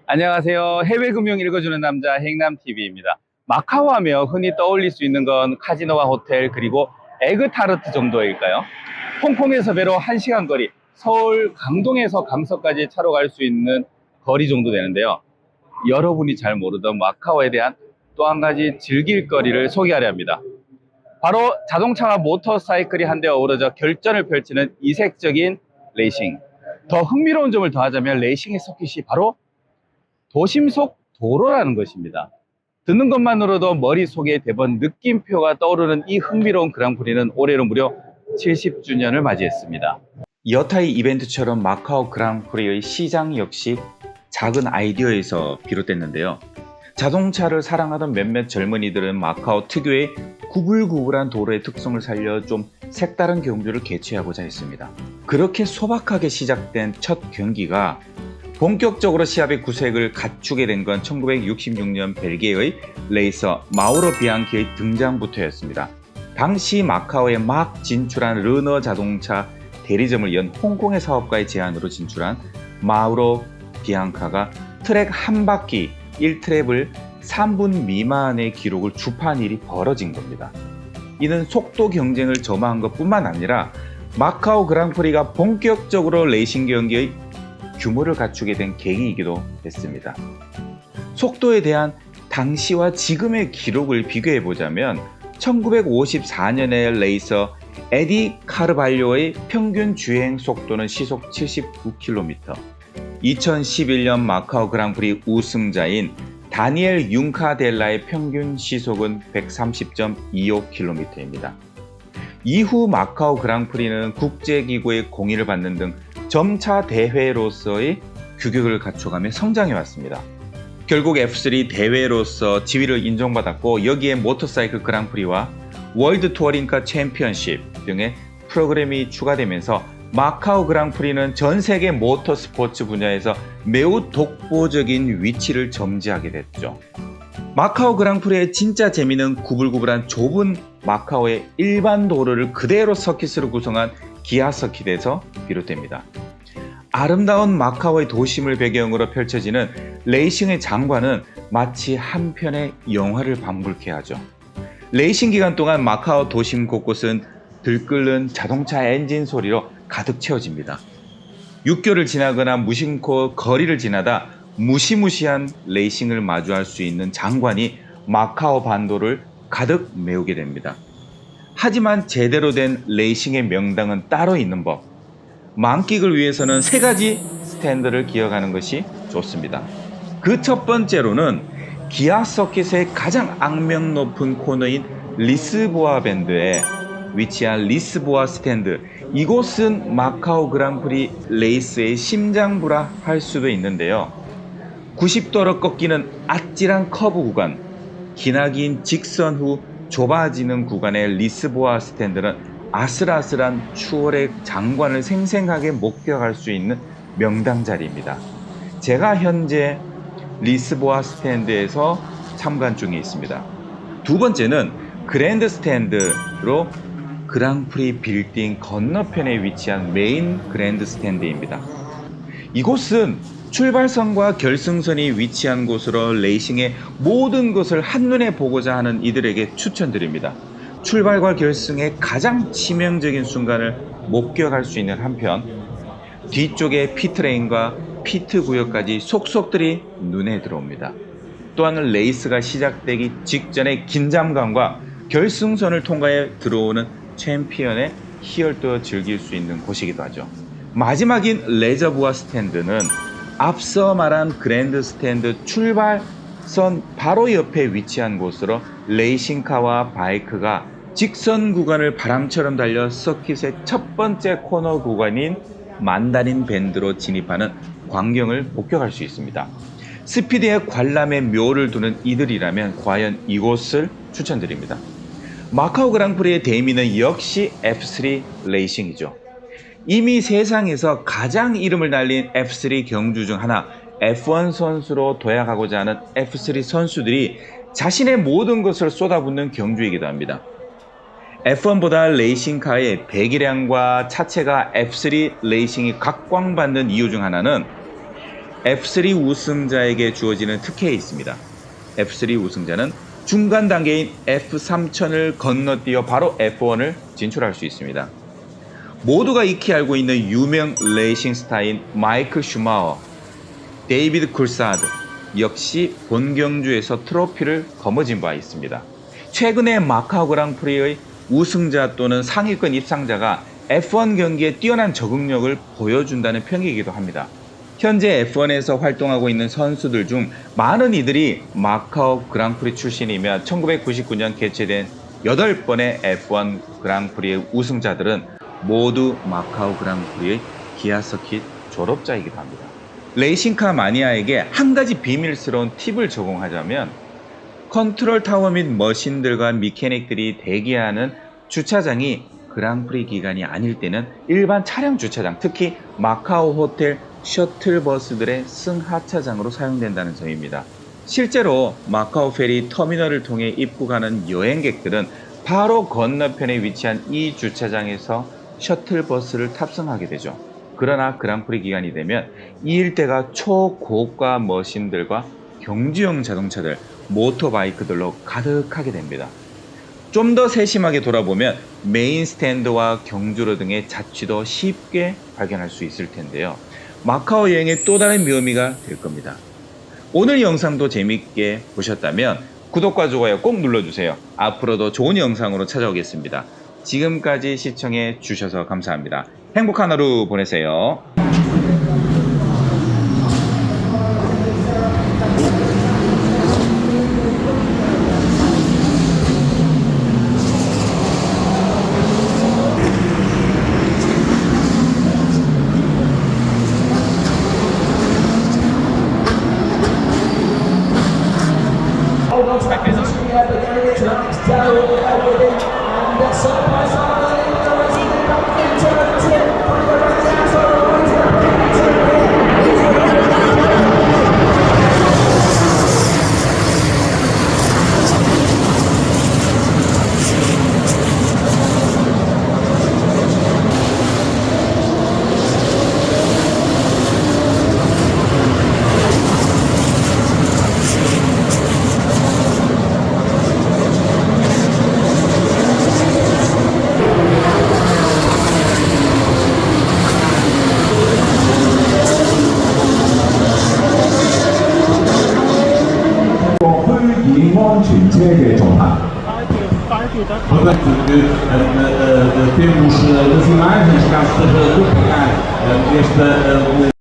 안녕하세요. 해외 금융 읽어주는 남자 행남TV입니다. 마카오 하며 흔히 떠올릴 수 있는 건 카지노와 호텔 그리고 에그타르트 정도일까요? 홍콩에서 배로 1시간 거리, 서울 강동에서 감서까지 차로 갈 수 있는 거리 정도 되는데요. 여러분이 잘 모르던 마카오에 대한 또 한 가지 즐길 거리를 소개하려 합니다. 바로 자동차와 모터사이클이 한데 어우러져 결전을 펼치는 이색적인 레이싱. 더 흥미로운 점을 더하자면 레이싱의 서킷이 바로 도심 속 도로라는 것입니다. 듣는 것만으로도 머릿속에 대번 느낌표가 떠오르는 이 흥미로운 그랑프리는 올해로 무려 70주년을 맞이했습니다. 여타의 이벤트처럼 마카오 그랑프리의 시장 역시 작은 아이디어에서 비롯됐는데요. 자동차를 사랑하던 몇몇 젊은이들은 마카오 특유의 구불구불한 도로의 특성을 살려 좀 색다른 경주를 개최하고자 했습니다. 그렇게 소박하게 시작된 첫 경기가 본격적으로 시합의 구색을 갖추게 된 건 1966년 벨기에의 레이서 마우로 비앙키의 등장부터였습니다. 당시 마카오에 막 진출한 르너 자동차 대리점을 연 홍콩의 사업가의 제안으로 진출한 마우로 비앙카가 트랙 한 바퀴 1트랩을 3분 미만의 기록을 주파한 일이 벌어진 겁니다. 이는 속도 경쟁을 점화한 것뿐만 아니라 마카오 그랑프리가 본격적으로 레이싱 경기의 규모를 갖추게 된 계기이기도 했습니다. 속도에 대한 당시와 지금의 기록을 비교해보자면 1954년의 레이서 에디 카르발료의 평균 주행 속도는 시속 79km, 2011년 마카오 그랑프리 우승자인 다니엘 융카델라의 평균 시속은 130.25km입니다. 이후 마카오 그랑프리는 국제기구의 공인을 받는 등 점차 대회로서의 규격을 갖춰가며 성장해왔습니다. 결국 F3 대회로서 지위를 인정받았고 여기에 모터사이클 그랑프리와 월드 투어링카 챔피언십 등의 프로그램이 추가되면서 마카오 그랑프리는 전 세계 모터스포츠 분야에서 매우 독보적인 위치를 점지하게 됐죠. 마카오 그랑프리의 진짜 재미는 구불구불한 좁은 마카오의 일반 도로를 그대로 서킷으로 구성한 기아 서킷에서 비롯됩니다. 아름다운 마카오의 도심을 배경으로 펼쳐지는 레이싱의 장관은 마치 한 편의 영화를 방불케 하죠. 레이싱 기간 동안 마카오 도심 곳곳은 들끓는 자동차 엔진 소리로 가득 채워집니다. 육교를 지나거나 무심코 거리를 지나다 무시무시한 레이싱을 마주할 수 있는 장관이 마카오 반도를 가득 메우게 됩니다. 하지만 제대로 된 레이싱의 명당은 따로 있는 법. 만끽을 위해서는 3가지 스탠드를 기억하는 것이 좋습니다. 그 첫 번째로는 기아 서킷의 가장 악명 높은 코너인 리스보아 밴드에 위치한 리스보아 스탠드. 이곳은 마카오 그랑프리 레이스의 심장부라 할 수도 있는데요. 90도로 꺾이는 아찔한 커브 구간, 기나긴 직선 후 좁아지는 구간의 리스보아 스탠드는 아슬아슬한 추월의 장관을 생생하게 목격할 수 있는 명당 자리입니다. 제가 현재 리스보아 스탠드에서 참관 중에 있습니다. 두 번째는 그랜드 스탠드로 그랑프리 빌딩 건너편에 위치한 메인 그랜드 스탠드입니다. 이곳은 출발선과 결승선이 위치한 곳으로 레이싱의 모든 것을 한눈에 보고자 하는 이들에게 추천드립니다. 출발과 결승의 가장 치명적인 순간을 목격할 수 있는 한편 뒤쪽에 피트레인과 피트 구역까지 속속들이 눈에 들어옵니다. 또한 레이스가 시작되기 직전의 긴장감과 결승선을 통과해 들어오는 챔피언의 희열도 즐길 수 있는 곳이기도 하죠. 마지막인 레저부아 스탠드는 앞서 말한 그랜드 스탠드 출발선 바로 옆에 위치한 곳으로 레이싱카와 바이크가 직선 구간을 바람처럼 달려 서킷의 첫 번째 코너 구간인 만다린 밴드로 진입하는 광경을 목격할 수 있습니다. 스피드의 관람에 묘를 두는 이들이라면 과연 이곳을 추천드립니다. 마카오 그랑프리의 대미는 역시 F3 레이싱이죠. 이미 세상에서 가장 이름을 날린 F3 경주 중 하나, F1 선수로 도약하고자 하는 F3 선수들이 자신의 모든 것을 쏟아붓는 경주이기도 합니다. F1보다 레이싱카의 배기량과 차체가 F3 레이싱이 각광받는 이유 중 하나는 F3 우승자에게 주어지는 특혜에 있습니다. F3 우승자는 중간 단계인 F3000을 건너뛰어 바로 F1을 진출할 수 있습니다. 모두가 익히 알고 있는 유명 레이싱 스타인 마이클 슈마허, 데이비드 쿨사드 역시 본 경주에서 트로피를 거머쥔 바 있습니다. 최근에 마카오 그랑프리의 우승자 또는 상위권 입상자가 F1 경기에 뛰어난 적응력을 보여준다는 평이기도 합니다. 현재 F1에서 활동하고 있는 선수들 중 많은 이들이 마카오 그랑프리 출신이며 1999년 개최된 8번의 F1 그랑프리의 우승자들은 모두 마카오 그랑프리의 기아 서킷 졸업자이기도 합니다. 레이싱카 마니아에게 한 가지 비밀스러운 팁을 제공하자면 컨트롤 타워 및 머신들과 미케닉들이 대기하는 주차장이 그랑프리 기간이 아닐 때는 일반 차량 주차장, 특히 마카오 호텔 셔틀버스들의 승하차장으로 사용된다는 점입니다. 실제로 마카오 페리 터미널을 통해 입국하는 여행객들은 바로 건너편에 위치한 이 주차장에서 셔틀버스를 탑승하게 되죠. 그러나 그랑프리 기간이 되면 이 일대가 초고가 머신들과 경주용 자동차들, 모터바이크들로 가득하게 됩니다. 좀 더 세심하게 돌아보면 메인 스탠드와 경주로 등의 자취도 쉽게 발견할 수 있을 텐데요. 마카오 여행의 또 다른 묘미가 될 겁니다. 오늘 영상도 재밌게 보셨다면 구독과 좋아요 꼭 눌러주세요. 앞으로도 좋은 영상으로 찾아오겠습니다. 지금까지 시청해 주셔서 감사합니다. 행복한 하루 보내세요. Portanto, temos as imagens, caso esteja a pegar esta